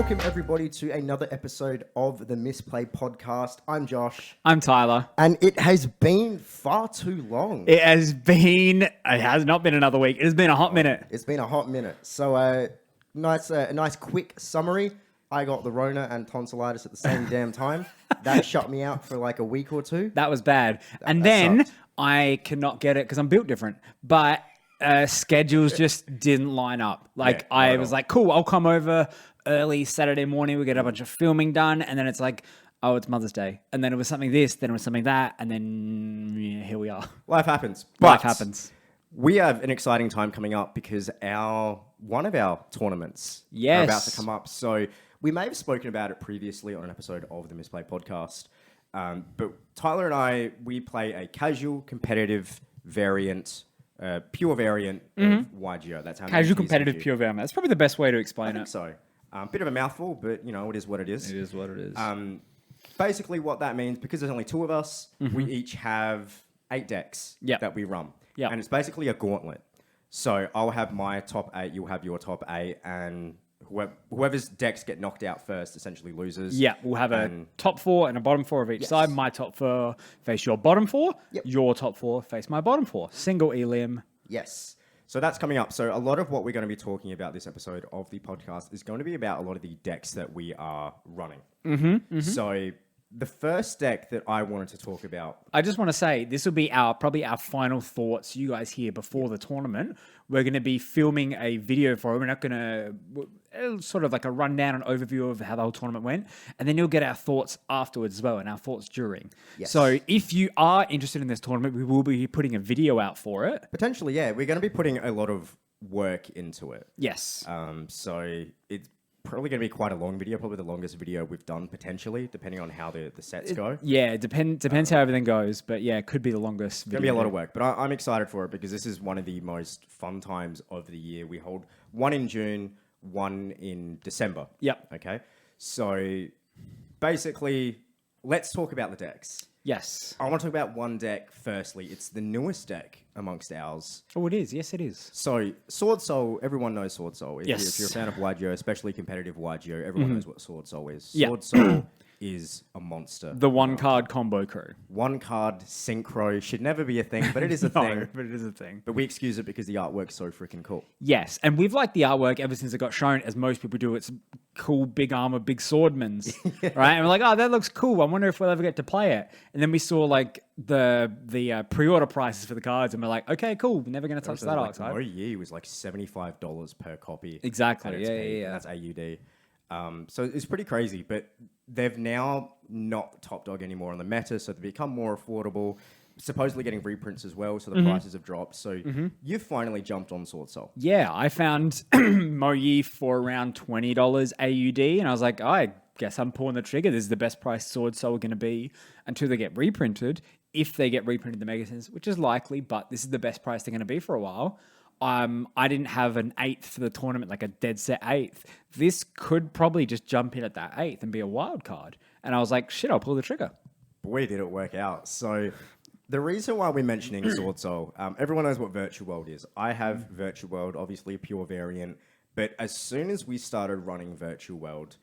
Welcome everybody to another episode of the Misplay podcast. I'm Josh. I'm Tyler. And it has been far too long. It has not been another week. It has been a hot minute. It's been a hot minute. So a nice quick summary. I got the Rona and tonsillitis at the same damn time. That shut me out for like a week or two. That was bad. And that then sucked. I cannot get it because I'm built different. But schedules just didn't line up. Like Yeah, not I at was all. like, cool, I'll come over early Saturday morning. We get a bunch of filming done. And then it's like, oh, it's Mother's Day. And then it was something this, then it was something that. And then here we are. Life happens. Life But happens. We have an exciting time coming up because one of our tournaments are about to come up. So we may have spoken about it previously on an episode of the Misplay podcast. But Tyler and I, we play a casual competitive variant, pure variant of YGO. That's how Casual competitive pure VMA. That's probably the best way to explain I think it. so. Bit of a mouthful, but you know, it is what it is. It is what it is. Basically what that means, because there's only two of us, we each have 8 decks that we run. Yep. And it's basically a gauntlet. So I'll have my top 8, you'll have your top 8, and whoever's decks get knocked out first essentially loses. Yeah, we'll have a top 4 and a bottom 4 of each side. My top 4 face your bottom 4. Yep. Your top 4 face my bottom 4. Single elim. Yes. So that's coming up. So a lot of what we're going to be talking about this episode of the podcast is going to be about a lot of the decks that we are running. So the first deck that I wanted to talk about. I just want to say this will be probably our final thoughts you guys hear before the tournament. We're going to be filming a video for it. We're not going to sort of like a rundown and overview of how the whole tournament went. And then you'll get our thoughts afterwards as well and our thoughts during. Yes. So if you are interested in this tournament, we will be putting a video out for it. Potentially, yeah. We're going to be putting a lot of work into it. Yes. So it's probably going to be quite a long video, probably the longest video we've done potentially, depending on how the sets go. Yeah, depends how everything goes. But yeah, it could be the longest video. It's going to be a lot of work, but I'm excited for it because this is one of the most fun times of the year. We hold one in June, one in December. Yep. Okay. So basically, let's talk about the decks. Yes. I want to talk about one deck firstly. It's the newest deck amongst ours. Oh, it is. Yes, it is. So, Sword Soul, everyone knows Sword Soul. If you're a fan of YGO, especially competitive YGO, everyone knows what Sword Soul is. Yeah. Sword Soul is a monster. The one-card combo crew. One card synchro should never be a thing, but it is a thing. But it is a thing. But we excuse it because the artwork's so freaking cool. Yes, and we've liked the artwork ever since it got shown, as most people do. It's cool, big armor, big swordmans, right? And we're like, oh, that looks cool. I wonder if we'll ever get to play it. And then we saw like the pre-order prices for the cards, and we're like, okay, cool. We're never going to touch that archetype. OE was like $75 per copy. Exactly. Yeah. That's AUD. So it's pretty crazy, but they've now not top dog anymore on the meta, so they've become more affordable. Supposedly getting reprints as well, so the prices have dropped. So you've finally jumped on Sword Soul. Yeah, I found Moyi for around $20 AUD, and I was like, I guess I'm pulling the trigger. This is the best price Sword Soul going to be until they get reprinted. If they get reprinted the Megasins, which is likely, but this is the best price they're going to be for a while. I didn't have an 8th for the tournament, like a dead set 8th. This could probably just jump in at that 8th and be a wild card. And I was like, shit, I'll pull the trigger. Boy, did it work out. So the reason why we're mentioning Sword Soul, everyone knows what Virtual World is. I have Virtual World, obviously a pure variant. But as soon as we started running Virtual World,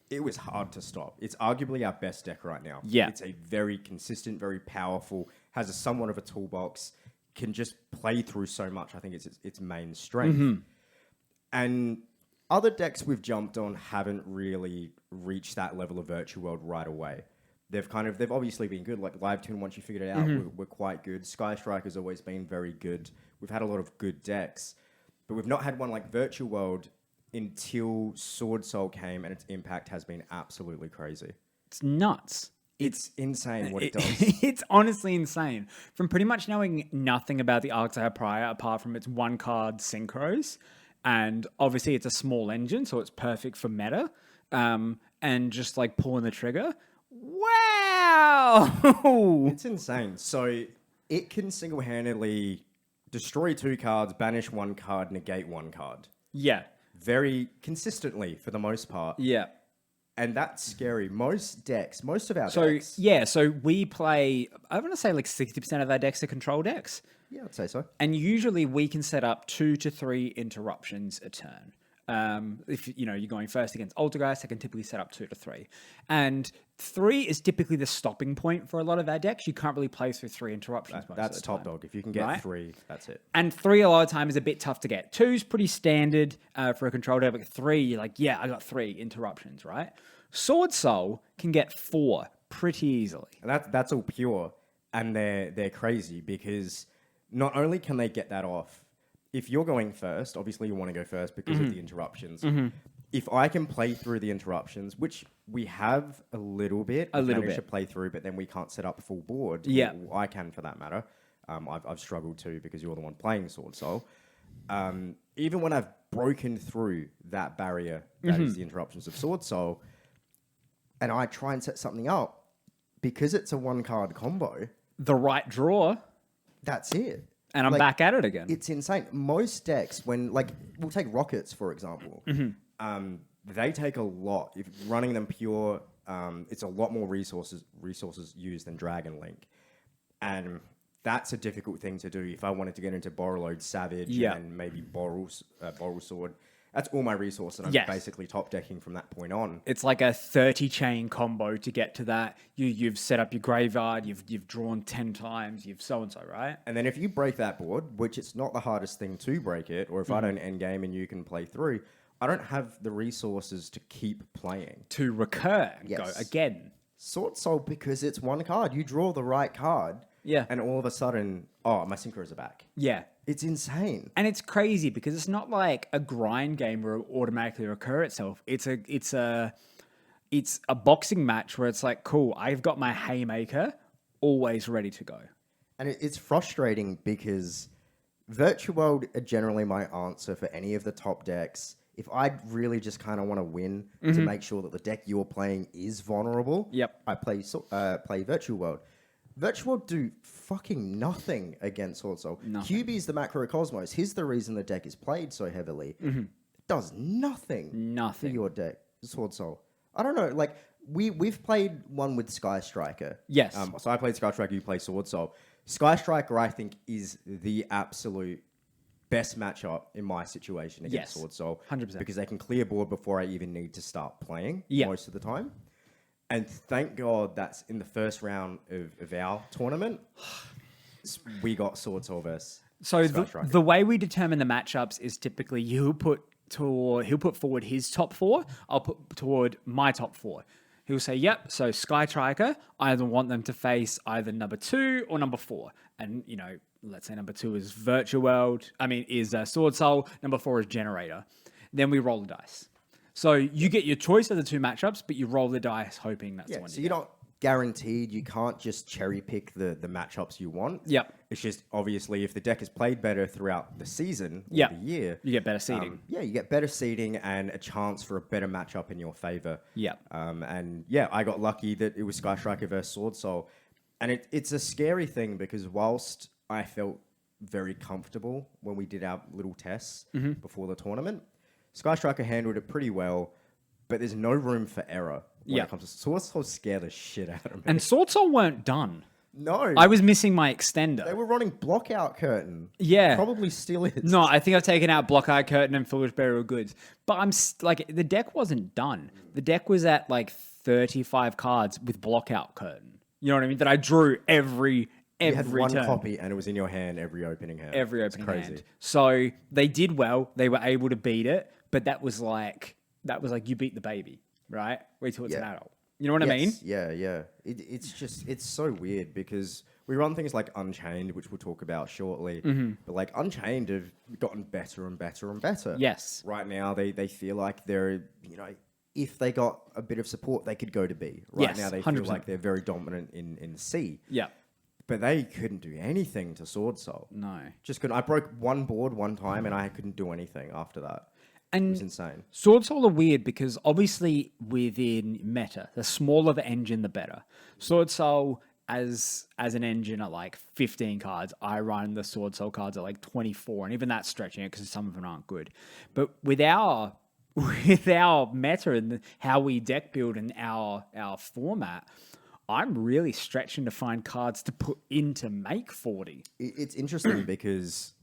it was hard to stop. It's arguably our best deck right now. Yeah. It's a very consistent, very powerful, has a somewhat of a toolbox, can just play through so much. I think it's its main strength. And other decks we've jumped on haven't really reached that level of Virtual World right away. They've obviously been good. Like Live Tune, once you figured it out, we're quite good. Sky Striker's always been very good. We've had a lot of good decks, but we've not had one like Virtual World until Sword Soul came, and its impact has been absolutely crazy. It's nuts. It's insane what it does. It's honestly insane. From pretty much knowing nothing about the archetype prior, apart from its one-card synchros, and obviously it's a small engine, so it's perfect for meta, and just like pulling the trigger. Wow! It's insane. So it can single-handedly destroy 2 cards, banish 1 card, negate 1 card. Yeah. Very consistently for the most part. Yeah. And that's scary. Most of our So, decks. yeah, so we play, I want to say like 60% of our decks are control decks. Yeah, I'd say so. And usually we can set up 2 to 3 interruptions a turn. If you're going first against Altergeist, I can typically set up 2 to 3. And 3 is typically the stopping point for a lot of our decks. You can't really play through 3 interruptions. That's top dog. If you can get 3, that's it. And 3 a lot of time is a bit tough to get. 2's pretty standard for a control deck, but 3, you're like, yeah, I got 3 interruptions, right? Sword Soul can get 4 pretty easily. And that's all pure. And they're crazy because not only can they get that off, if you're going first, obviously you want to go first because of the interruptions. If I can play through the interruptions, which we have a little bit, to play through, but then we can't set up a full board. Yeah, I can for that matter. I've struggled too because you're the one playing Sword Soul. Even when I've broken through that barrier that is the interruptions of Sword Soul, and I try and set something up, because it's a 1-card combo. The right draw. That's it. And I'm back at it again. It's insane. Most decks, we'll take Rockets, for example. They take a lot. If running them pure, it's a lot more resources used than Dragon Link. And that's a difficult thing to do. If I wanted to get into Borreload Savage and maybe Borrel Sword, that's all my resource, and I'm basically top decking from that point on. It's like a 30-chain combo to get to that. You've set up your graveyard, you've drawn 10 times, you've so-and-so, right? And then if you break that board, which it's not the hardest thing to break it, or if I don't end game and you can play through, I don't have the resources to keep playing. To recur and go again. Sword Soul, because it's 1 card. You draw the right card, and all of a sudden, my Synchros are back. Yeah. It's insane. And it's crazy because it's not like a grind game where it automatically recur itself. It's a boxing match where it's like, cool, I've got my haymaker always ready to go. And it's frustrating because Virtual World are generally my answer for any of the top decks. If I really just kind of want to win to make sure that the deck you're playing is vulnerable, I play Virtual World. Virtual World do fucking nothing against Sword Soul. QB's the Macrocosmos. He's the reason the deck is played so heavily. It does nothing for your deck, Sword Soul. I don't know. Like, we've played one with Sky Striker. Yes. So I played Sky Striker, you play Sword Soul. Sky Striker, I think, is the absolute best matchup in my situation against Sword Soul. 100%. Because they can clear board before I even need to start playing most of the time. And thank God that's in the first round of our tournament. We got Sword Soul versus So the way we determine the matchups is typically he'll put forward his top 4. I'll put toward my top 4. He'll say, yep, so Sky Striker, I either want them to face either number 2 or number 4. And, let's say number 2 is is Sword Soul. Number 4 is Generator. Then we roll the dice. So you get your choice of the 2 matchups, but you roll the dice hoping that's the one. So you're not guaranteed. You can't just cherry pick the matchups you want. Yep. It's just obviously if the deck is played better throughout the season or the year, you get better seeding. You get better seeding and a chance for a better matchup in your favor. Yeah. I got lucky that it was Sky Striker versus Sword Soul, and it's a scary thing because whilst I felt very comfortable when we did our little tests before the tournament, Sky Striker handled it pretty well, but there's no room for error when it comes to Sword Soul. Scare the shit out of me. And Sword Soul weren't done. No. I was missing my extender. They were running Blockout Curtain. Yeah. Probably still is. No, I think I've taken out Blockout Curtain and Foolish Burial Goods. But the deck wasn't done. The deck was at 35 cards with Blockout Curtain. You know what I mean? That I drew every You had one turn. copy and it was in your hand every opening hand. Every opening hand. So they did well. They were able to beat it. But that was like you beat the baby, right? Wait till it's an adult. You know what I mean? Yeah. It's so weird because we run things like Unchained, which we'll talk about shortly. But Unchained have gotten better and better and better. Yes. Right now they feel like they're, if they got a bit of support, they could go to B. Right now they 100%. feel like they're very dominant in C. Yeah. But they couldn't do anything to Sword Soul. No. Just couldn't. I broke one board one time and I couldn't do anything after that. And it was insane. Sword Soul are weird because obviously within meta, the smaller the engine, the better. Sword Soul as an engine at 15 cards, I run the Sword Soul cards at 24, and even that's stretching it because some of them aren't good. But with our meta and how we deck build and our format, I'm really stretching to find cards to put in to make 40. It's interesting because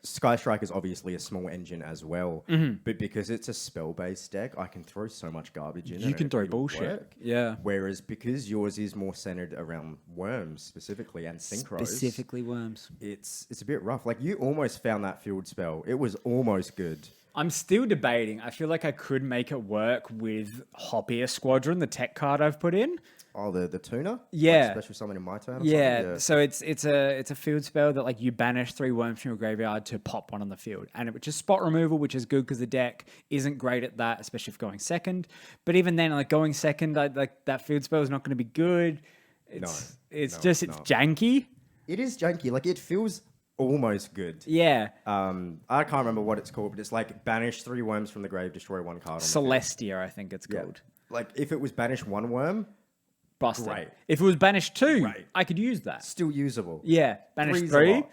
Sky Strike is obviously a small engine as well, but because it's a spell-based deck, I can throw so much garbage in. You can throw it'll bullshit. work. Yeah. Whereas because yours is more centered around worms specifically and synchros, Specifically worms. it's a bit rough. Like you almost found that field spell. It was almost good. I'm still debating. I feel like I could make it work with Hoppier Squadron, the tech card I've put in. Oh, the tuner? Yeah. Like special summon in my turn? Or Yeah, something? so it's a field spell that like you banish 3 worms from your graveyard to pop one on the field, and it just spot removal, which is good because the deck isn't great at that, especially if going second. But even then, like going second, like that field spell is not going to be good. It's janky. It is janky. Like it feels almost good. Yeah, I can't remember what it's called, but it's like banish 3 worms from the grave, destroy 1 card. On Celestia, I think it's the field. called. Like if it was banish 1 worm, Busted. Great. If it was banished 2, Great. I could use that. still usable. Yeah, banished 3's 3. a lot.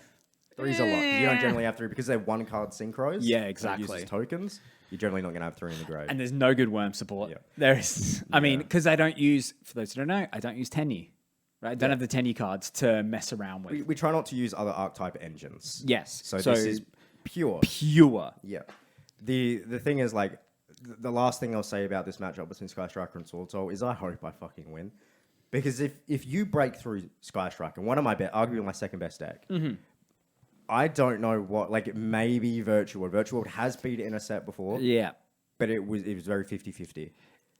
3's a lot. You don't generally have 3 because they're 1 card synchros. Yeah, so it exactly. uses tokens. You're generally not going to have 3 in the grave. And there's no good worm support. Yeah. There is. I mean, because I don't use, for those who don't know, I don't use Tenny. Right? I don't have the Tenny cards to mess around with. we try not to use other archetype engines. Yes. So this is pure. Pure. Yeah. The thing is, like, the last thing I'll say about this matchup between Sky Striker and Sword Soul is I hope I fucking win. Because if you break through Sky Striker, one of arguably my second best deck, I don't know what, like, maybe Virtual World. Virtual World has beat it in a set before, Yeah. but it was very 50-50.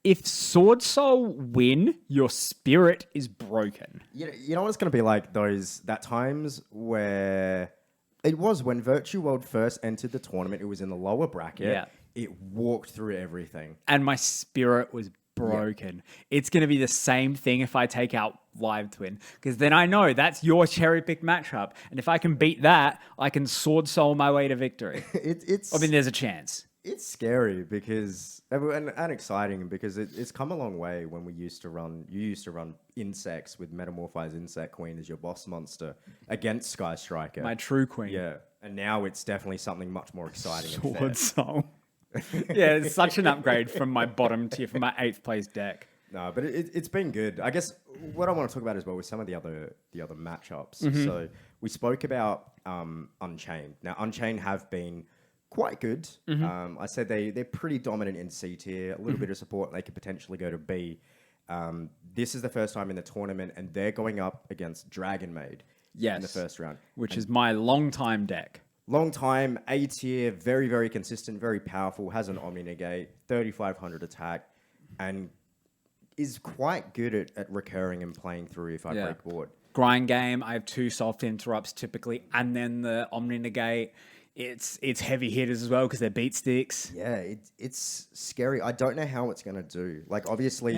If Sword Soul win, your spirit is broken. You know what it's going to be like? That times where it was when Virtual World first entered the tournament, it was in the lower bracket. Yeah. It walked through everything. And my spirit was broken. It's going to be the same thing if I take out Live Twin. Because then I know that's your cherry pick matchup. And if I can beat that, I can Sword Soul my way to victory. I mean, there's a chance. It's scary because and exciting because it's come a long way when you used to run insects with Metamorphized Insect Queen as your boss monster against Sky Striker. My true queen. Yeah. And now it's definitely something much more exciting and fair. Sword Soul. Yeah, it's such an upgrade from my bottom tier, from my 8th place deck. No, but it's been good. I guess what I want to talk about as well was some of the other matchups. So we spoke about Unchained. Now, Unchained have been quite good. I said they're pretty dominant in C tier. A little bit of support, they could potentially go to B. This is the first time in the tournament, and they're going up against Dragon Maid in the first round. Which is my long-time deck. Long time, A tier, very, very consistent, very powerful, has an Omni Negate, 3,500 attack, and is quite good at recurring and playing through if I break board. Grind game, I have 2 soft interrupts typically, and then the Omni Negate. It's heavy hitters as well because they're beat sticks. Yeah, it's scary. I don't know how it's going to do. Like, obviously,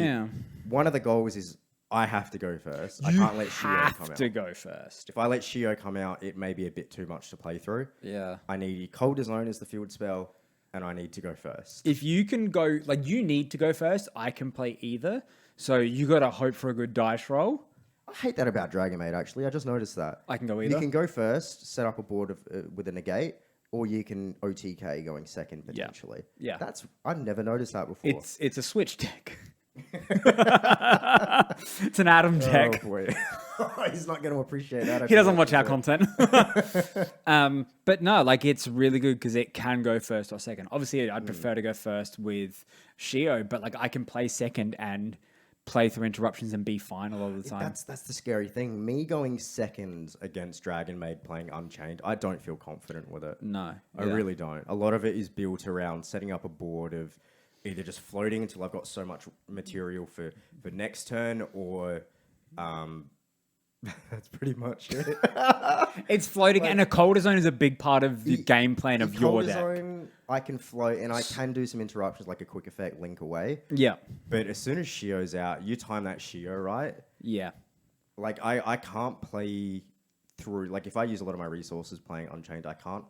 one of the goals is I have to go first. I can't let Shio come out. You have to go first. If I let Shio come out, it may be a bit too much to play through. Yeah. I need Cold Zone as the field spell, and I need to go first. If you can go, like, you need to go first, I can play either. So you got to hope for a good dice roll. I hate that about Dragon Maid, actually. I just noticed that. I can go either. You can go first, set up a board with a negate, or you can OTK going second, potentially. Yeah. I've never noticed that before. It's a switch deck. It's an Adam deck. Oh, boy. He's not going to appreciate that. He doesn't watch our content. But no, like, it's really good because it can go first or second. Obviously, I'd prefer to go first with Shio, but like I can play second and play through interruptions and be fine a lot of the time. That's the scary thing. Me going second against Dragon Maid playing Unchained, I don't feel confident with it. No. I really don't. A lot of it is built around setting up a board of either just floating until I've got so much material for next turn, or that's pretty much it. It's floating, and a colder zone is a big part of the game plan of your deck. Zone, I can float, and I can do some interruptions like a quick effect, link away. Yeah. But as soon as Shio's out, you time that Shio right. Yeah. Like, I can't play through... Like, if I use a lot of my resources playing Unchained, I can't...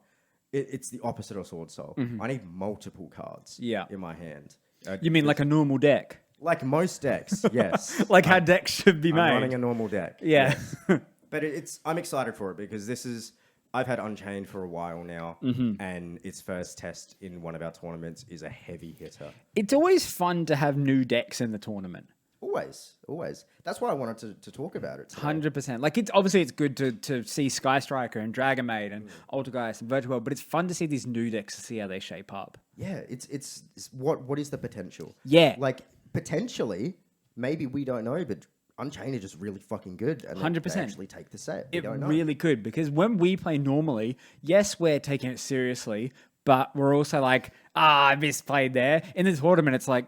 It's the opposite of Sword Soul. I need multiple cards in my hand. You mean like a normal deck? Like most decks, yes. Like how decks should be made. I'm running a normal deck. Yeah. Yes. But I'm excited for it because this is... I've had Unchained for a while now, and its first test in one of our tournaments is a heavy hitter. It's always fun to have new decks in the tournament. Always, always. That's why I wanted to talk about it today. 100%. Like it's obviously it's good to see Sky Striker and Dragon Maid and Altergeist and Virtual World, but it's fun to see these new decks to see how they shape up. Yeah, it's what is the potential? Yeah. Like potentially, maybe we don't know, but Unchained are just really fucking good, and 100%. they actually take the set. We It don't know. really could, because when we play normally, yes, we're taking it seriously, but we're also like, I misplayed there. In the tournament, it's like,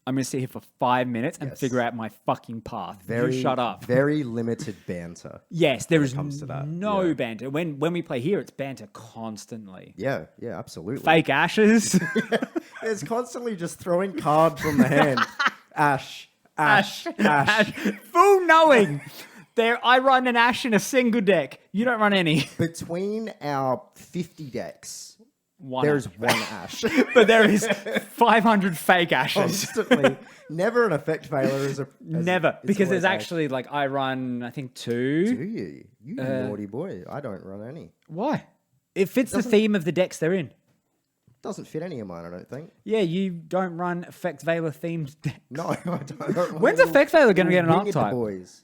I'm going to sit here for 5 minutes and figure out my fucking path. You shut up. Very limited banter. Yes, there is comes to that. no Yeah. banter. When we play here, it's banter constantly. Yeah, yeah, absolutely. Fake ashes. It's constantly just throwing cards from the hand. Ash. Ash. Full knowing. I run an Ash in a single deck. You don't run any. Between our 50 decks, One there's Ash. one Ash. But there is 500 fake Ashes. Constantly. Never an effect failure as a... Never. Because there's always Ash. actually, like, I run, I think, 2. Do you? You naughty boy. I don't run any. Why? It fits the theme of the decks they're in. Doesn't fit any of mine, I don't think. Yeah, you don't run Effect Veiler themed decks. No, I don't. When's Effect Veiler going to get an Winged archetype? Boys.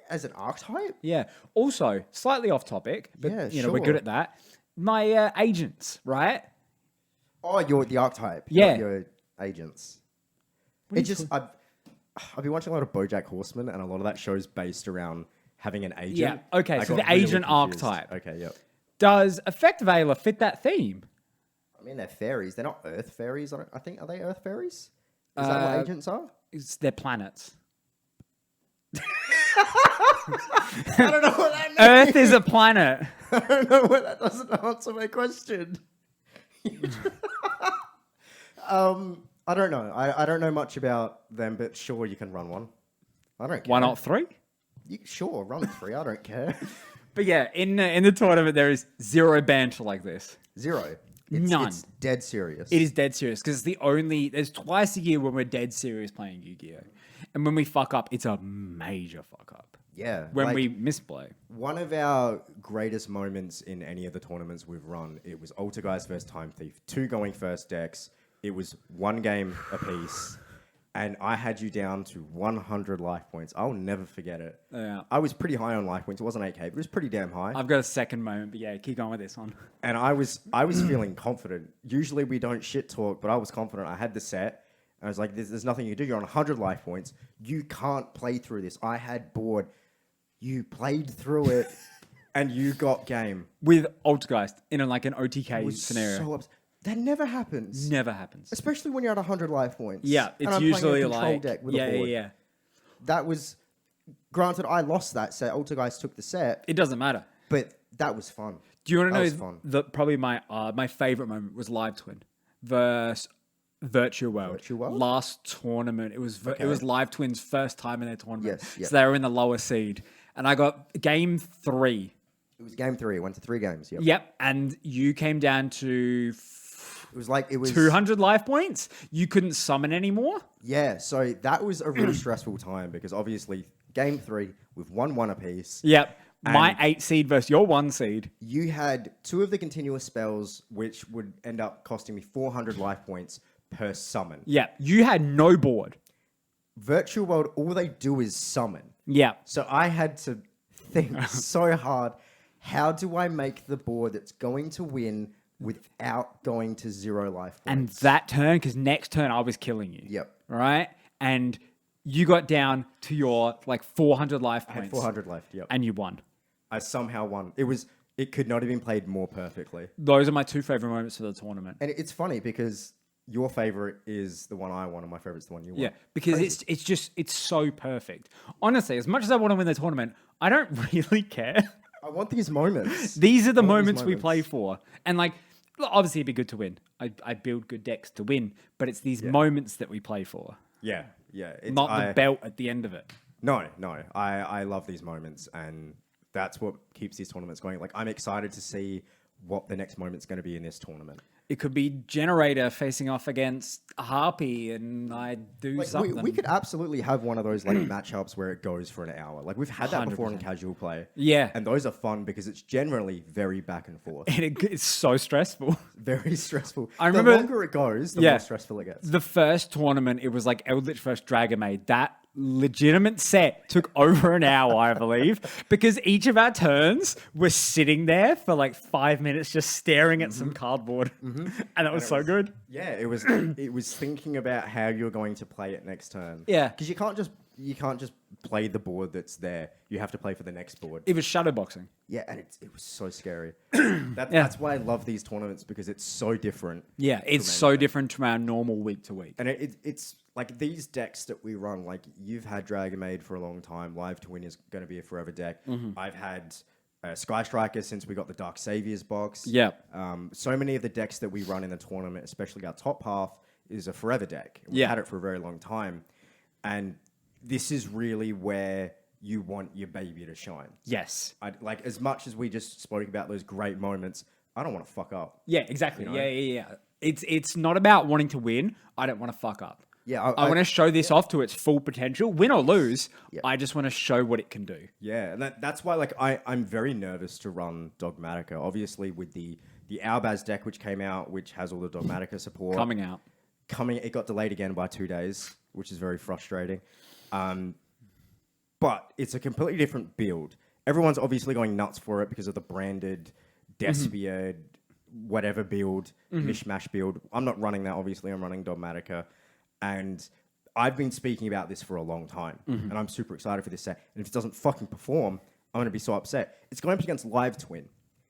As an archetype? Yeah. Also, slightly off topic, but Yeah, you know we're sure. good at that. My agents, right? Oh, you're the archetype. Yeah. Not your agents. It just... I've been watching a lot of BoJack Horseman, and a lot of that show's based around having an agent. Yeah, okay, I so got the really agent confused. archetype. Okay, yep. Does Effect Veiler fit that theme? I mean, they're fairies. They're not earth fairies. I think, are they earth fairies? Is that what agents are? They're planets. I don't know what that means. Earth is a planet. I don't know what that doesn't answer my question. I don't know. I don't know much about them, but sure, you can run one. I don't care. Why not 3? Sure, run 3. I don't care. But yeah, in the tournament there is zero banter like this. 0. None. It's dead serious. It is dead serious because there's twice a year when we're dead serious playing Yu-Gi-Oh, and when we fuck up, it's a major fuck up. Yeah. When like, we misplay. one of our greatest moments in any of the tournaments we've run, it was Altergeist versus Time Thief. 2 going first decks. It was 1 game apiece. And I had you down to 100 life points. I'll never forget it. Yeah. I was pretty high on life points. It wasn't 8k, but it was pretty damn high. I've got a second moment, but yeah, keep going with this one. And I was feeling confident. Usually we don't shit talk, but I was confident. I had the set. I was like, there's nothing you can do. You're on 100 life points. You can't play through this. I had board. You played through it, and you got game. With Altergeist in an OTK I was scenario. so upset. That never happens. Never happens. Especially when you're at 100 life points. Yeah, And it's I'm usually playing a control like deck with yeah, a board. yeah. That was... Granted, I lost that set. Altergeist took the set, It doesn't matter. but that was fun. Do you want That to was know fun. probably my favorite moment was Live Twin versus Virtual World. Virtual World? Last tournament. It was Live Twin's first time in their tournament. Yes, yep. So they were in the lower seed. And I got game 3. It was game 3. It went to 3 games. Yep. Yep. And you came down to It was 200 life points. You couldn't summon anymore. Yeah, so that was a really stressful time because obviously game 3 we've won 1 apiece. Yep. My 8 seed versus your 1 seed. You had 2 of the continuous spells, which would end up costing me 400 life points per summon. Yeah. You had no board. Virtual World, all they do is summon. Yeah. So I had to think so hard, how do I make the board that's going to win without going to 0 life And points? that turn, because next turn I was killing you. Yep. Right? And you got down to your 400 life I points. had 400 left, yep. And you won. I somehow won. It could not have been played more perfectly. Those are my 2 favorite moments for the tournament. And it's funny because your favorite is the one I won and my favorite's the one you won. Yeah, because it's so perfect. Honestly, as much as I want to win the tournament, I don't really care. I want these moments. These are the I want these moments we play for. And obviously it'd be good to win. I build good decks to win, but it's these moments that we play for. Yeah, yeah. Not the belt at the end of it. No. I love these moments, and that's what keeps these tournaments going. I'm excited to see what the next moment's going to be in this tournament. It could be Generator facing off against a Harpy, and I do Like, something. we could absolutely have one of those like matchups where it goes for an hour. Like we've had that before in 100%. casual play. Yeah. And those are fun because it's generally very back and forth. And it's so stressful. Very stressful. I remember- the longer it goes, the more stressful it gets. The first tournament, it was like Eldritch versus Dragon Maid. That legitimate set took over an hour, I believe, because each of our turns were sitting there for like 5 minutes just staring at some cardboard. And that was so good. Yeah, it was it was thinking about how you're going to play it next turn. Yeah. Because you can't just play the board that's there. You have to play for the next board. It was shadowboxing. Yeah, and it was so scary. That's why I love these tournaments because it's so different. Yeah, it's so different from our normal week to week. And it's like these decks that we run, like you've had Dragon Maid for a long time. Live Twin is going to be a forever deck. I've had Sky Striker since we got the Dark Saviors box. Yeah. So many of the decks that we run in the tournament, especially our top half, is a forever deck. We've had it for a very long time. And this is really where you want your baby to shine. Yes. Like as much as we just spoke about those great moments, I don't want to fuck up. Yeah, exactly. You know? Yeah. It's not about wanting to win. I don't want to fuck up. Yeah, I want to show this off to its full potential, win or lose. I just want to show what it can do. Yeah, and that's why like I'm very nervous to run Dogmatica. Obviously, with the Albaz deck which came out, which has all the Dogmatica support Coming out. it got delayed again by 2 days, which is very frustrating. But it's a completely different build. Everyone's obviously going nuts for it because of the branded Despia, whatever build, mishmash build. I'm not running that, obviously. I'm running Dogmatica. And I've been speaking about this for a long time. And I'm super excited for this set. And if it doesn't fucking perform, I'm going to be so upset. It's going up against Live Twin.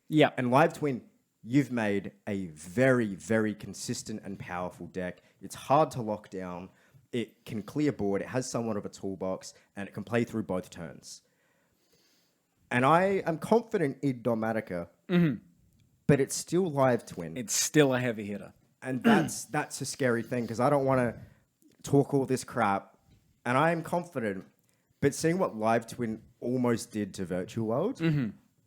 Yeah. And Live Twin, you've made a very, very consistent and powerful deck. It's hard to lock down. It can clear board. It has somewhat of a toolbox. And it can play through both turns. And I am confident in Dogmatica. But it's still Live Twin. It's still a heavy hitter. And that's a scary thing because I don't want to talk all this crap. And I am confident. But seeing what Live Twin almost did to Virtual World,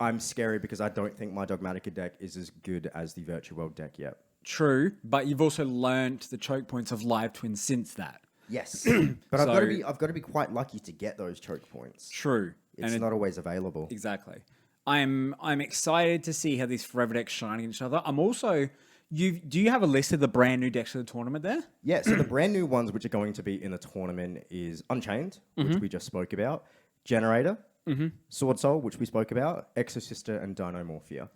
I'm scary because I don't think my Dogmatica deck is as good as the Virtual World deck yet. True, but you've also learnt the choke points of Live Twin since that. Yes. But I've got to be quite lucky to get those choke points. True. It's not always available. Exactly. I'm excited to see how these forever decks shine against each other. I'm also... Do you have a list of the brand new decks of the tournament there? Yeah, so the brand new ones which are going to be in the tournament is Unchained, which we just spoke about, Generator, Sword Soul, which we spoke about, Exosister, and Dinomorphia.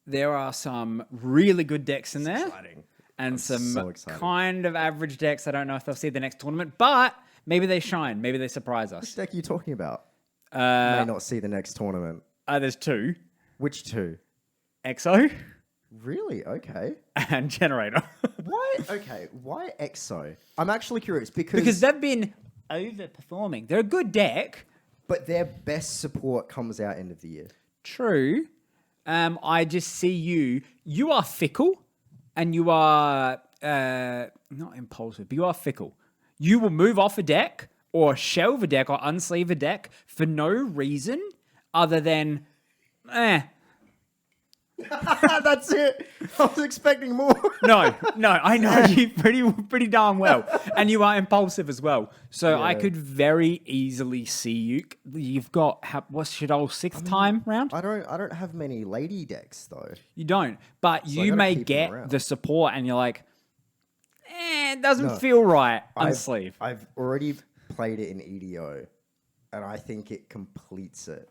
There are some really good decks in there. Exciting. And I'm some so excited. kind of average decks. I don't know if they'll see the next tournament, but maybe they shine. Maybe they surprise us. Which deck are you talking about? May not see the next tournament. There's two. Which two? Exo Really? Okay. and Generator. Why? Okay. Why Exo? I'm actually curious because Because they've been overperforming. They're a good deck. but their best support comes out end of the year. True. I just see you. You are fickle, and you are not impulsive, but you are fickle. You will move off a deck or shelve a deck or unsleeve a deck for no reason other than, That's it. I was expecting more. No, I know you pretty darn well, and you are impulsive as well. So I could very easily see you. You've got what's your old sixth time round? I don't have many lady decks though. You don't, but So I you gotta may keep them get around. the support, and you're like, it doesn't feel right. Unsleeve. I've already played it in EDO, and I think it completes it.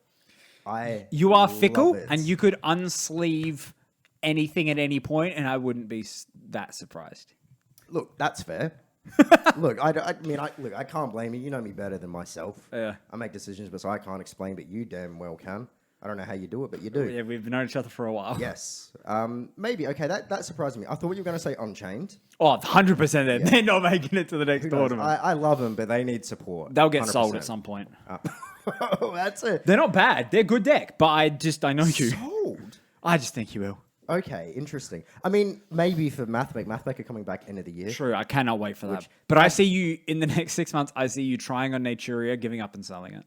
You are love fickle, it. and you could unsleeve anything at any point, and I wouldn't be that surprised. Look, that's fair. Look, I can't blame you. You know me better than myself. Yeah. I make decisions, but so I can't explain, but you damn well can. I don't know how you do it, but you do. Yeah, we've known each other for a while. Yes. Maybe. Okay, that surprised me. I thought you were going to say Unchained. Oh, 100% they're not making it to the next Who knows? tournament. I love them, but they need support. They'll get 100%. sold at some point. Oh, that's it. They're not bad. They're good deck, but I know you. Sold. I just think you will. Okay, interesting. I mean, maybe for Mathmake are coming back end of the year. True, I cannot wait for that. But I see you in the next 6 months. I see you trying on Naturia, giving up and selling it.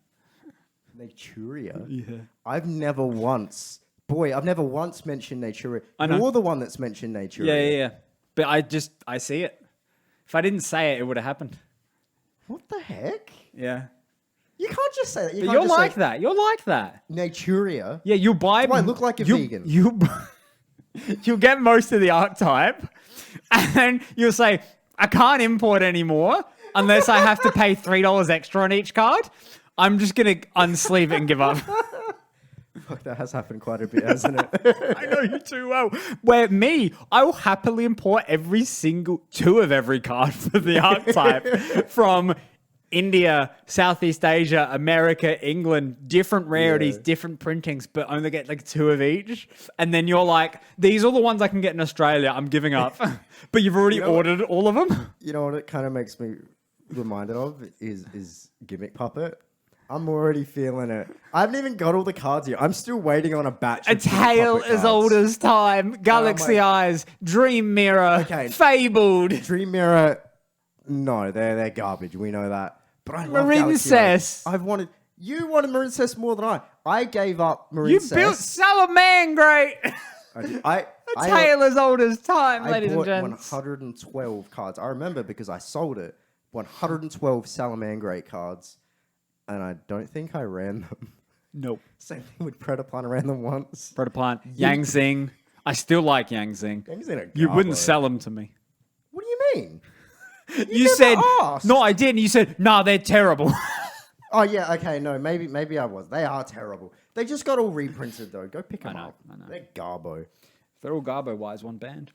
Naturia? Yeah. I've never once Boy, I've never once mentioned Nature. I know. You're the one that's mentioned Nature. Yeah. But I see it. If I didn't say it, it would have happened. What the heck? Yeah. You can't just say that. But you're like that. You're like that. Naturia. Yeah, you buy... Do I look like a vegan? You'll get most of the archetype, and then you'll say, I can't import anymore unless I have to pay $3 extra on each card. I'm just going to unsleeve it and give up. Fuck, that has happened quite a bit, hasn't it? I know you too well. Where me, I will happily import every single 2 of every card for the archetype from India, Southeast Asia, America, England, different rarities, different printings, but only get like 2 of each. And then you're like, these are the ones I can get in Australia. I'm giving up. But you've already ordered all of them. You know what it kind of makes me reminded of is Gimmick Puppet. I'm already feeling it. I haven't even got all the cards yet. I'm still waiting on a batch. A tale as old as time. Galaxy Eyes. Dream Mirror. Fabled. Dream Mirror. No, they're garbage. We know that. But I love Marincess. You wanted Marincess more than I. I gave up Marincess. You built Salamangreat. A tale as old as time, ladies and gents. 112 cards. I remember because I sold it. 112 Salamangreat cards. And I don't think I ran them. Nope. Same thing with Predaplan. I ran them once. Predaplan. Yang Zing. I still like Yang Zing. Yang Zing you wouldn't sell them to me. What do you mean? You said asked. No, I didn't. You said no, they're terrible. Oh yeah, okay, no, maybe I was. They are terrible. They just got all reprinted though. Go pick them up. I know. They're garbo. If they're all garbo, why is one banned?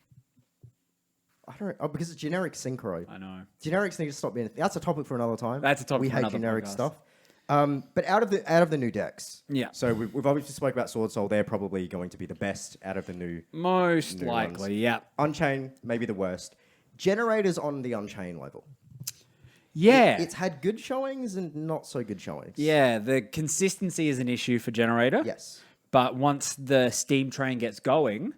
I don't. Oh, because it's generic synchro. I know. Generics need to stop being. That's a topic for another time. That's a topic. We for hate another generic podcast. stuff. But out of the new decks. Yeah. So we've obviously spoke about Sword Soul. They're probably going to be the best out of the new. Most new likely, ones. yeah. Unchained, maybe the worst. Generators on the Unchained level. Yeah. It's had good showings and not so good showings. Yeah, the consistency is an issue for Generator. Yes. But once the steam train gets going,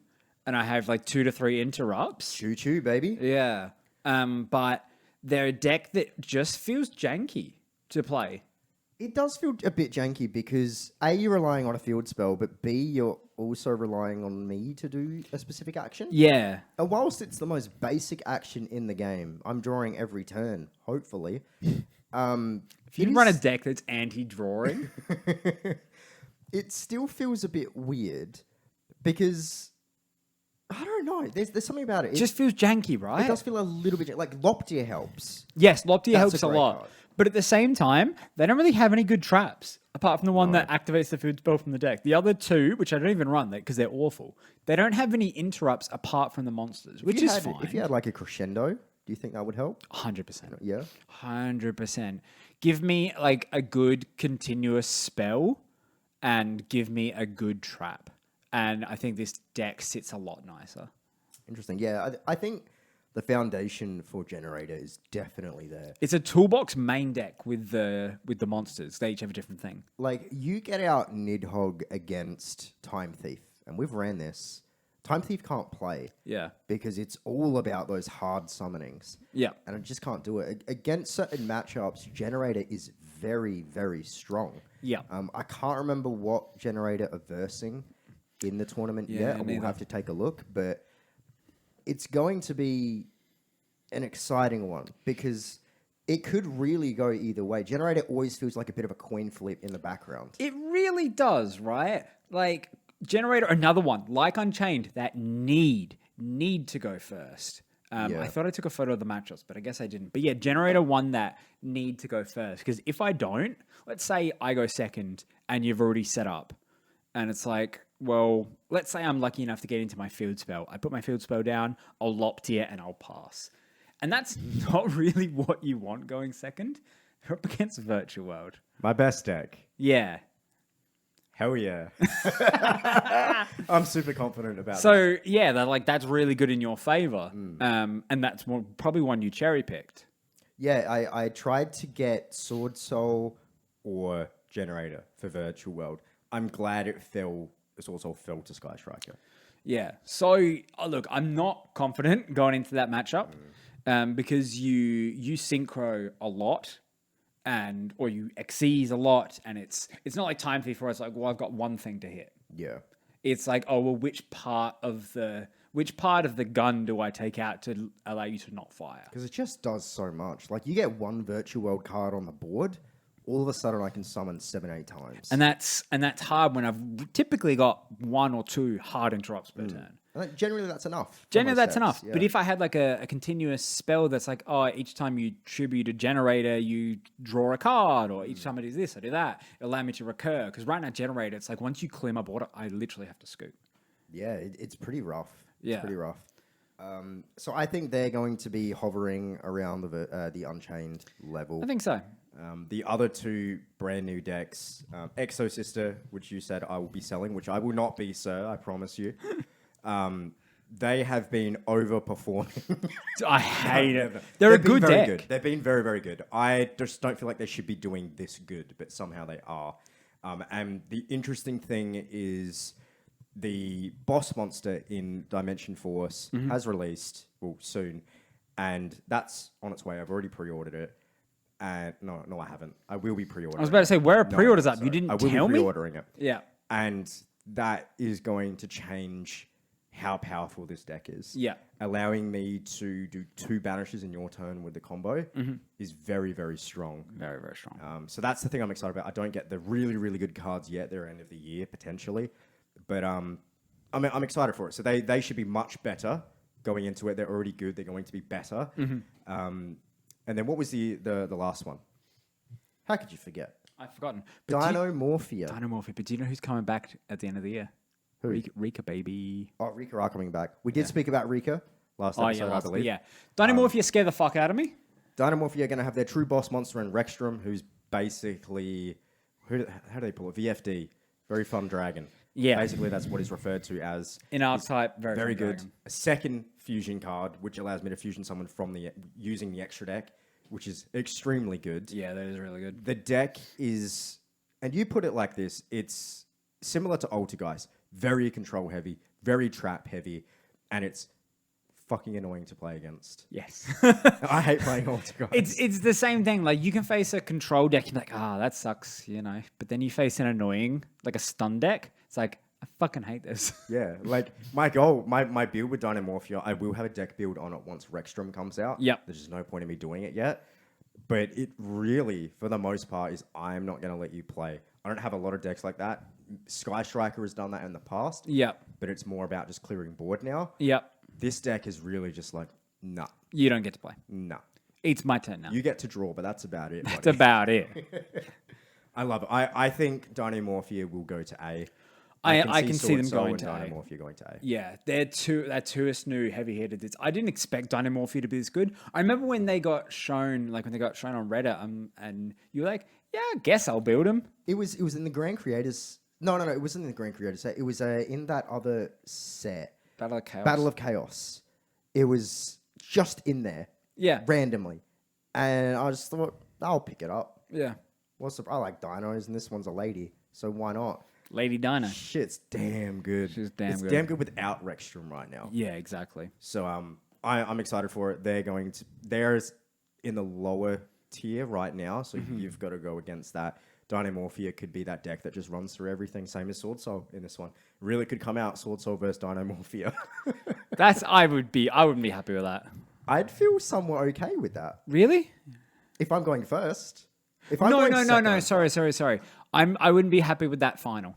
and I have like 2 to 3 interrupts. Choo-choo, baby. Yeah. But they're a deck that just feels janky to play. It does feel a bit janky because A, you're relying on a field spell, but B, you're also relying on me to do a specific action. Yeah. And whilst it's the most basic action in the game, I'm drawing every turn, hopefully. If you run a deck that's anti-drawing... It still feels a bit weird because... I don't know. There's something about it. It just feels janky, right? It does feel a little bit... Like, Loptia helps. Yes, Loptia That's helps a a great lot. card. But at the same time, they don't really have any good traps, apart from the one that activates the field spell from the deck. The other 2, which I don't even run because they're awful, they don't have any interrupts apart from the monsters, which is fine. If you had like a crescendo, do you think that would help? 100%. Yeah? 100%. Give me like a good continuous spell and give me a good trap. And I think this deck sits a lot nicer. Interesting. Yeah, I think the foundation for Generator is definitely there. It's a toolbox main deck with the monsters. They each have a different thing. Like, you get out Nidhogg against Time Thief, and we've ran this. Time Thief can't play. Yeah. Because it's all about those hard summonings. Yeah. And I just can't do it. Against certain matchups, Generator is very, very strong. Yeah. I can't remember what Generator are versing in the tournament yet. We'll have to take a look, but... It's going to be an exciting one because it could really go either way. Generator always feels like a bit of a coin flip in the background. It really does, right? Like, Generator, another one, like Unchained, that need to go first. I thought I took a photo of the matchups, but I guess I didn't. But yeah, Generator won that need to go first. Because if I don't, let's say I go second and you've already set up. And it's like, well, let's say I'm lucky enough to get into my field spell. I put my field spell down, I'll Loptia, and I'll pass. And that's not really what you want going second. You're up against Virtual World. My best deck. Yeah. Hell yeah. I'm super confident about that. So, yeah, that's really good in your favor. And that's probably one you cherry-picked. Yeah, I tried to get Sword Soul or Generator for Virtual World. I'm glad it also fell to Sky Striker. Yeah. So, look, I'm not confident going into that matchup because you synchro a lot or you Xyz a lot, and it's not like Time Thief where it's like, well, I've got one thing to hit. Yeah. It's like, oh well, which part of the gun do I take out to allow you to not fire? Because it just does so much. Like, you get one virtual world card on the board, all of a sudden I can summon 7-8 times. And that's hard when I've typically got 1 or 2 hard interrupts per turn. And generally that's enough. for Generally, most that's decks, enough. yeah. But if I had like a continuous spell that's like, oh, each time you tribute a generator, you draw a card, or each time I do this, I do that, it'll allow me to recur. Because right now, generator, it's like once you clear my board, I literally have to scoop. Yeah, it's pretty rough. Yeah. It's pretty rough. So I think they're going to be hovering around the Unchained level. I think so. The other 2 brand new decks, Exo Sister, which you said I will be selling, which I will not be, sir, I promise you. They have been overperforming. I hate it. They're a They've been good very deck. Good. They've been very, very good. I just don't feel like they should be doing this good, but somehow they are. And the interesting thing is the boss monster in Dimension Force has released, well, soon, and that's on its way. I've already pre-ordered it. And no, I haven't. I will be pre-ordering. I was about to say, where are pre-orders up? sorry. You didn't I will tell be me? pre-ordering it. Yeah. And that is going to change how powerful this deck is. Yeah. Allowing me to do 2 banishes in your turn with the combo is very, very strong. Very, very strong. So that's the thing I'm excited about. I don't get the really, really good cards yet. They're end of the year, potentially. But I'm excited for it. So they should be much better going into it. They're already good. They're going to be better. And then what was the last one? How could you forget? I've forgotten. But Dinomorphia. Dinomorphia. But do you know who's coming back at the end of the year? Who? Rika, baby. Oh, Rika are coming back. We did speak about Rika last episode, I believe. Yeah. Dinomorphia scare the fuck out of me. Dinomorphia are going to have their true boss monster in Rexstrom, who's basically... how do they pull it? VFD. Very fun dragon. Yeah. Basically, that's what he's referred to as. In archetype, very good. dragon. A second fusion card, which allows me to fusion someone from using the extra deck, which is extremely good. Yeah, that is really good. The deck is... And you put it like this. It's similar to Altergeist. Very control heavy, very trap heavy, and it's fucking annoying to play against. Yes. I hate playing Altergeist. It's the same thing. Like, you can face a control deck and be like, that sucks, you know. But then you face an annoying, like a stun deck. It's like, I fucking hate this. Yeah, like my goal, my build with Dinomorphia, I will have a deck build on it once Rexstrom comes out. Yep. There's just no point in me doing it yet. But it really, for the most part, is I'm not going to let you play. I don't have a lot of decks like that. Sky Striker has done that in the past. Yep. But it's more about just clearing board now. Yep. This deck is really just like, nah. You don't get to play. Nah. It's my turn now. You get to draw, but that's about it. That's about it. I love it. I think Dinomorphia will go to A. I can see them Sword going Soul to A. and Dinomorphia going to A. Yeah, they're two new heavy-hitted. I didn't expect Dinomorphia to be this good. I remember when they got shown, on Reddit, and you were like, yeah, I guess I'll build them. It was in the Grand Creators. No, it wasn't in the Grand Creators set. It was in that other set. Battle of Chaos. Battle of Chaos. It was just in there. Yeah. Randomly. And I just thought, I'll pick it up. Yeah. I like dinos, and this one's a lady, so why not? Lady Dino. Shit's damn good. She's damn good. It's damn good without Rexstrom right now. Yeah, exactly. So I'm excited for it. They're in the lower tier right now, so you've got to go against that. Dinomorphia could be that deck that just runs through everything, same as Sword Soul in this one. Really could come out Sword Soul versus Dinomorphia. I wouldn't be happy with that. I'd feel somewhat okay with that. Really? If I'm going first. If I'm No. going second, Sorry. I wouldn't be happy with that final.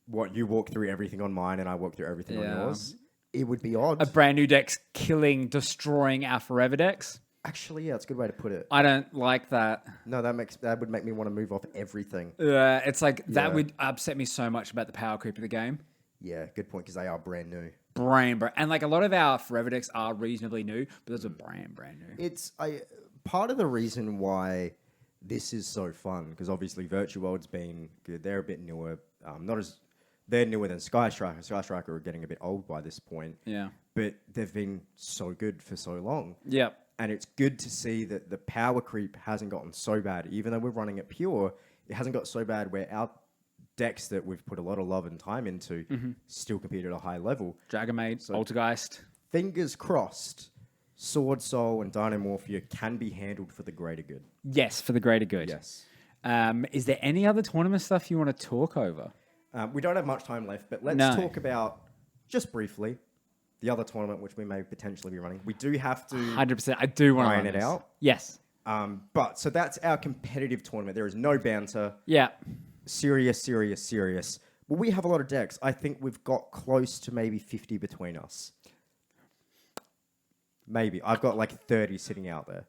What, you walk through everything on mine and I walk through everything on Yeah. yours? It would be odd. A brand new deck's destroying our forever decks. Actually, yeah, it's a good way to put it. I don't like that. No, that would make me want to move off everything. It's like that Yeah. would upset me so much about the power creep of the game. Yeah, good point, because they are brand new. And like a lot of our forever decks are reasonably new, but those are brand new. It's part of the reason why this is so fun, because obviously Virtual World's been good. They're a bit newer. They're newer than Sky Striker. Sky Striker are getting a bit old by this point. Yeah. But they've been so good for so long. Yep. And it's good to see that the power creep hasn't gotten so bad. Even though we're running it pure, it hasn't got so bad where our decks that we've put a lot of love and time into still compete at a high level. Dragon Maid, Altergeist. Fingers crossed, Sword Soul and Dinomorphia can be handled for the greater good. Yes, for the greater good. Yes. Is there any other tournament stuff you want to talk over? We don't have much time left, but let's talk about, just briefly, the other tournament which we may potentially be running. We do have to 100%. I do want to iron run it this. out. Yes. But so that's our competitive tournament. There is no banter. Yeah. Serious. Well, we have a lot of decks. I think we've got close to maybe 50 between us. Maybe. I've got like 30 sitting out there.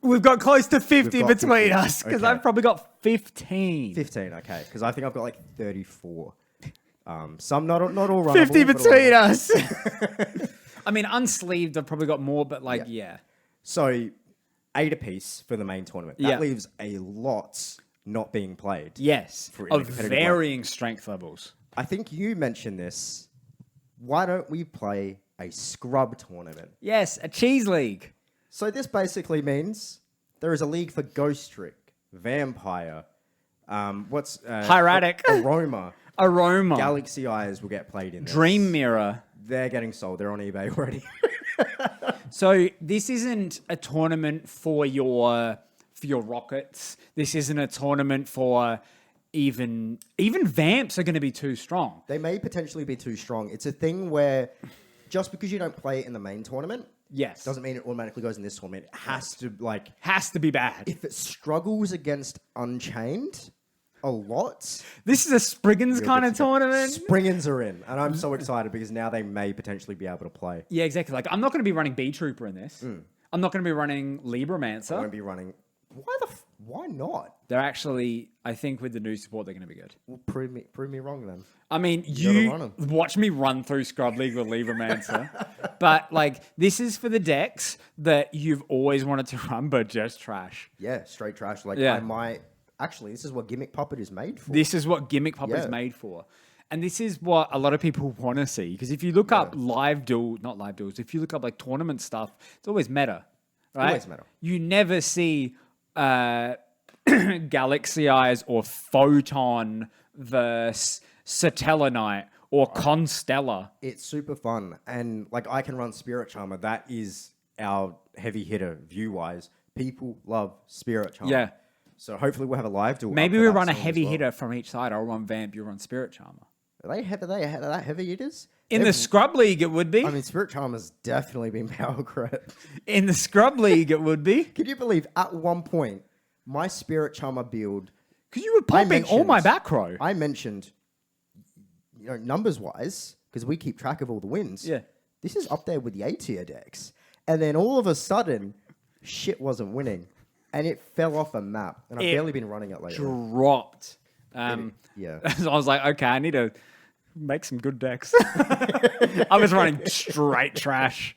We've got close to 50 got between 50. us because Okay. I've probably got 15. 15, okay. Because I think I've got like 34. Some not all runnable. 50 but all between runnable. us. I mean, unsleeved, I've probably got more, but like, yeah. So, 8 apiece for the main tournament. That Yeah. leaves a lot not being played. Yes. In a Of competitive way. varying strength levels. I think you mentioned this. Why don't we play a scrub tournament? Yes, a cheese league. So this basically means there is a league for Ghost Trick, Vampire, Hieratic. Aroma, Aroma. Galaxy Eyes will get played in this. Dream Mirror. They're getting sold. They're on eBay already. So this isn't a tournament for your rockets. This isn't a tournament for even vamps are going to be too strong. They may potentially be too strong. It's a thing where just because you don't play it in the main tournament, Yes. doesn't mean it automatically goes in this tournament. It has to Has to be bad. if it struggles against Unchained a lot. This is a Spriggans kind of tournament. Springans are in, and I'm so excited because now they may potentially be able to play. Yeah, exactly. Like, I'm not going to be running B Trooper in this. I'm not going to be running I Libromancer. won't be running. Why not? They're actually, I think with the new support, they're going to be good. Well, prove me wrong then. I mean, gotta run 'em. watch me run through Scrub League with Libromancer. But, like, this is for the decks that you've always wanted to run, but just trash. Yeah, straight trash. Like Yeah. I might actually. This is what Gimmick Puppet is made for. This is what Gimmick Puppet is Yeah. made for. And this is what a lot of people want to see. Because if you look up not live duels, if you look up like tournament stuff, it's always meta. Right? Always meta. You never see Galaxy Eyes or Photon versus Satellarknight or Constella. It's super fun, and like I can run Spirit Charmer. That is our heavy hitter view wise. People love Spirit Charmer. Yeah. So hopefully we'll have a live duel. Maybe up we for that run a soon as heavy well. hitter from each side. I'll run Vamp, you run Spirit Charmer. Are they that heavy hitters? In the Scrub League, it would be. I mean, Spirit Charmer's definitely been power crit. In the Scrub League, it would be. Can you believe at one point my Spirit Charmer build? Because you were pumping all my back row. I mentioned, numbers wise, because we keep track of all the wins. Yeah. This is up there with the A tier decks, and then all of a sudden, shit wasn't winning, and it fell off a map, and I've It barely been running it lately. Dropped. Yeah. So I was like, okay, I need to make some good decks. I was running straight trash.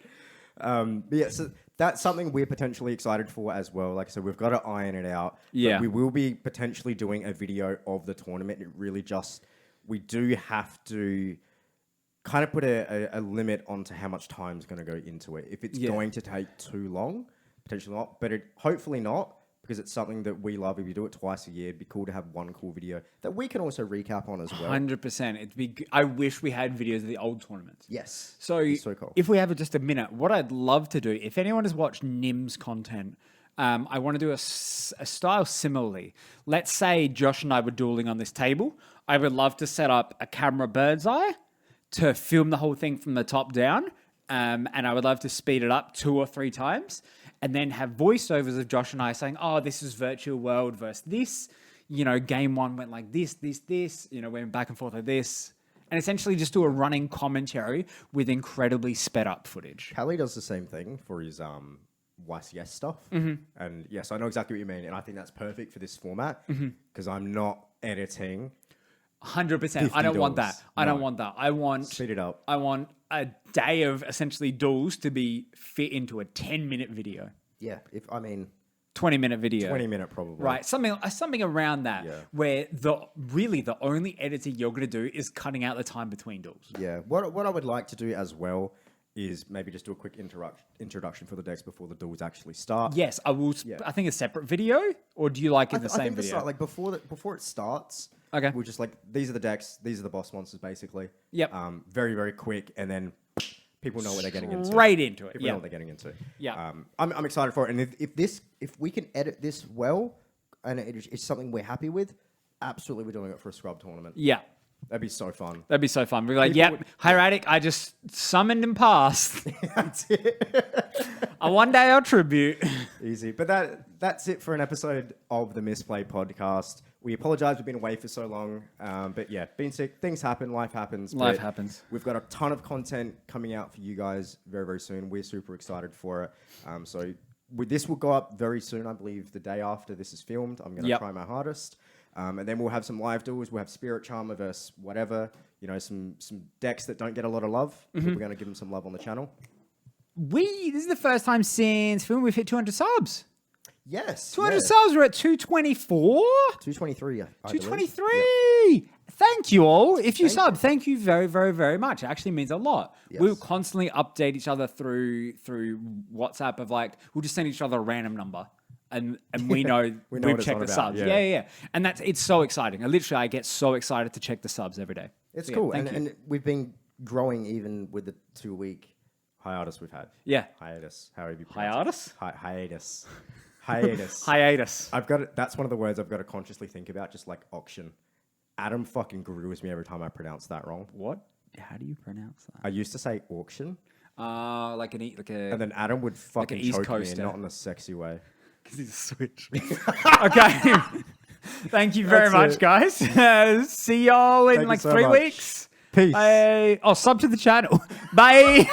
But yeah, so that's something we're potentially excited for as well. Like I said, we've got to iron it out. Yeah. But we will be potentially doing a video of the tournament. It really we do have to kind of put a limit onto how much time is going to go into it. If it's going to take too long, potentially not, but hopefully not, because it's something that we love. If you do it twice a year, it'd be cool to have one cool video that we can also recap on as well. 100%. I wish we had videos of the old tournaments. Yes. So, It's so cool. if we have just a minute, what I'd love to do, if anyone has watched Nim's content, I want to do a style similarly. Let's say Josh and I were dueling on this table. I would love to set up a camera bird's eye to film the whole thing from the top down. And I would love to speed it up 2 or 3 times and then have voiceovers of Josh and I saying, oh, this is virtual world versus this. Game 1 went like this, went back and forth like this. And essentially just do a running commentary with incredibly sped up footage. Callie does the same thing for his YCS stuff. And yes, I know exactly what you mean. And I think that's perfect for this format because I'm not editing. 100%. I don't want that. $50. I don't No. want that. I want Speed it up. I want a day of essentially duels to be fit into a 10-minute video. Yeah, 20-minute video. 20-minute probably. Right, something around that, where the only editing you're going to do is cutting out the time between duels. Yeah. What I would like to do as well is maybe just do a quick introduction for the decks before the duels actually start. Yes, I will. I think a separate video, or do you like in the I same think video? like before it starts. Okay. We're just like, these are the decks, these are the boss monsters, basically. Yep. Very, very quick, and then people know what they're getting into. Right into it. People know what they're getting into. Yeah. I'm excited for it, and if we can edit this well, and it's something we're happy with, absolutely we're doing it for a scrub tournament. Yeah. That'd be so fun. That'd be so fun. We're like, People yep, hieratic, I just summoned and passed. That's it. A one-day our tribute. Easy. But that's it for an episode of the Misplay podcast. We apologize we've been away for so long. But yeah, been sick. Things happen. Life happens. Life happens. We've got a ton of content coming out for you guys very, very soon. We're super excited for it. This will go up very soon. I believe the day after this is filmed. I'm going to try my hardest. And then we'll have some live duels. We'll have Spirit Charmer versus whatever. You know, some decks that don't get a lot of love. We're going to give them some love on the channel. This is the first time since we've hit 200 subs. Yes. 200 subs. We're at 224. 223. 223. Yep. Thank you all. If you sub, thank you very, very, very much. It actually means a lot. Yes. We'll constantly update each other through WhatsApp of like, we'll just send each other a random number. And we know we've checked the subs. Yeah. And it's so exciting. I get so excited to check the subs every day. It's cool. And we've been growing even with the 2-week hiatus we've had. Yeah. Hiatus. How have you Hiatus? Hiatus. Hiatus. Hiatus. I've got it. That's one of the words I've got to consciously think about, just like auction. Adam fucking gurus me every time I pronounce that wrong. What? How do you pronounce that? I used to say auction. Like a And then Adam would fucking East choke me, Coaster. and not in a sexy way. Because he's a switch. Okay. Thank you very much, guys. See y'all in Thank you like so 3 much. weeks. Peace. Bye. Oh, sub to the channel. Bye.